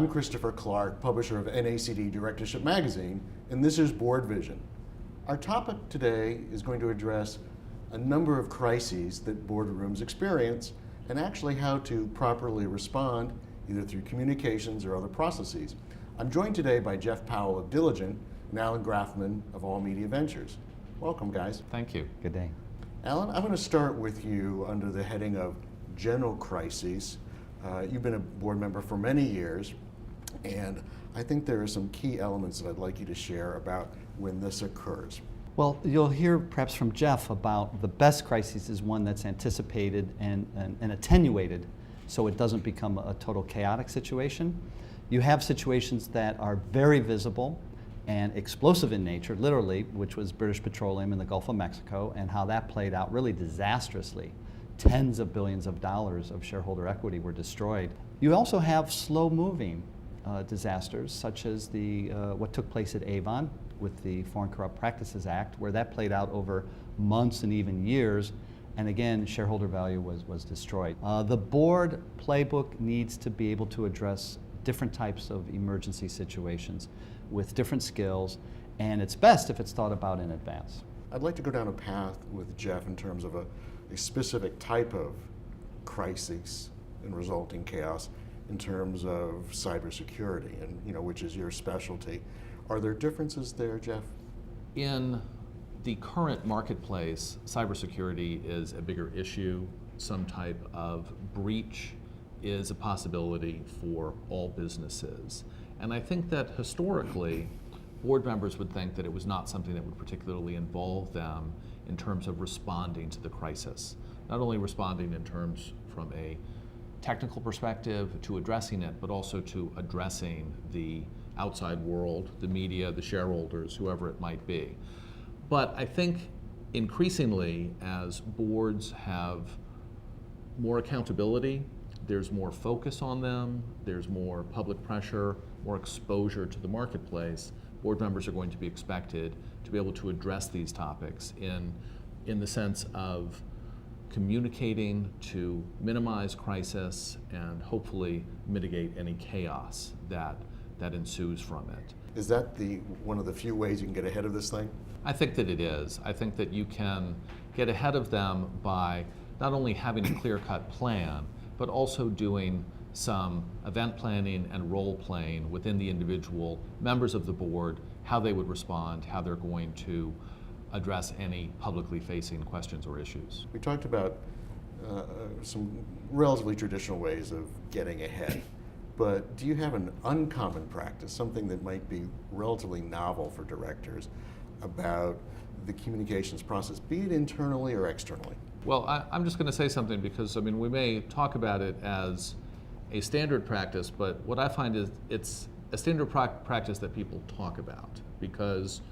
I'm Christopher Clark, publisher of NACD Directorship Magazine, and this is BoardVision. Our topic today is going to address a number of crises that boardrooms experience and actually how to properly respond either through communications or other processes. I'm joined today by Jeff Powell of Diligent and Allan Grafman of All Media Ventures. Welcome, guys. Thank you. Good day. Allan, I'm going to start with you under the heading of general crises. You've been a board member for many years, and I think there are some key elements that I'd like you to share about when this occurs. Well, you'll hear perhaps from Jeff about the best crisis is one that's anticipated and attenuated so it doesn't become a total chaotic situation. You have situations that are very visible and explosive in nature, literally, which was British Petroleum in the Gulf of Mexico and how that played out really disastrously. Tens of billions of dollars of shareholder equity were destroyed. You also have slow-moving disasters, such as what took place at Avon with the Foreign Corrupt Practices Act, where that played out over months and even years, and again, shareholder value was destroyed. The board playbook needs to be able to address different types of emergency situations with different skills, and it's best if it's thought about in advance. I'd like to go down a path with Jeff in terms of a specific type of crisis and resulting chaos in terms of cybersecurity, and which is your specialty. Are there differences there, Jeff? In the current marketplace, cybersecurity is a bigger issue. Some type of breach is a possibility for all businesses. And I think that historically, board members would think that it was not something that would particularly involve them in terms of responding to the crisis. Not only responding in terms from a technical perspective to addressing it, but also to addressing the outside world, the media, the shareholders, whoever it might be. But I think increasingly, as boards have more accountability, there's more focus on them, there's more public pressure, more exposure to the marketplace, board members are going to be expected to be able to address these topics in the sense of communicating to minimize crisis and hopefully mitigate any chaos that ensues from it. Is that one of the few ways you can get ahead of this thing? I think that it is. I think that you can get ahead of them by not only having a clear-cut plan, but also doing some event planning and role playing within the individual members of the board, how they would respond, how they're going to address any publicly facing questions or issues. We talked about some relatively traditional ways of getting ahead, but do you have an uncommon practice, something that might be relatively novel for directors about the communications process, be it internally or externally? Well, I'm just going to say something because, we may talk about it as a standard practice, but what I find is it's a standard practice that people talk about, because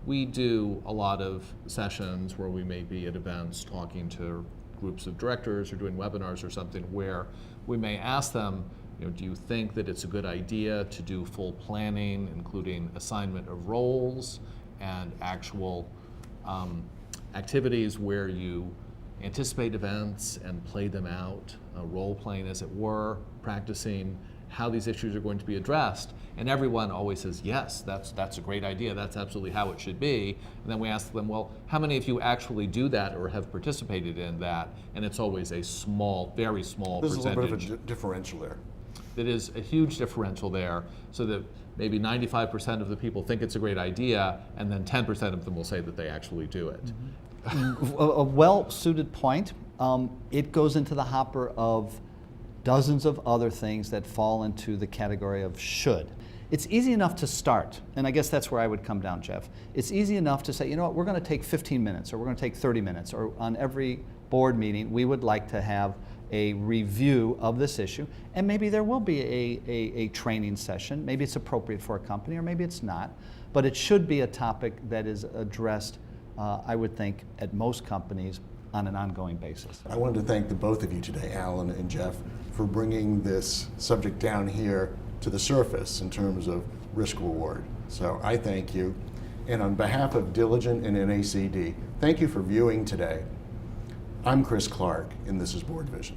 we do a lot of sessions where we may be at events talking to groups of directors or doing webinars or something where we may ask them, do you think that it's a good idea to do full planning, including assignment of roles and actual activities where you anticipate events and play them out, role playing as it were, practicing how these issues are going to be addressed, and everyone always says, yes, that's a great idea, that's absolutely how it should be. And then we ask them, well, how many of you actually do that or have participated in that? And it's always a small, very small percentage. There's a little bit of a differential there. That is a huge differential there, so that maybe 95% of the people think it's a great idea, and then 10% of them will say that they actually do it. Mm-hmm. A well-suited point. It goes into the hopper of dozens of other things that fall into the category of should. It's easy enough to start, and I guess that's where I would come down, Jeff. It's easy enough to say, you know what, we're going to take 15 minutes, or we're going to take 30 minutes, or on every board meeting, we would like to have a review of this issue, and maybe there will be a training session. Maybe it's appropriate for a company, or maybe it's not, but it should be a topic that is addressed, I would think, at most companies on an ongoing basis. I wanted to thank the both of you today, Allan and Jeff, for bringing this subject down here to the surface in terms of risk reward. So I thank you. And on behalf of Diligent and NACD, thank you for viewing today. I'm Chris Clark, and this is BoardVision.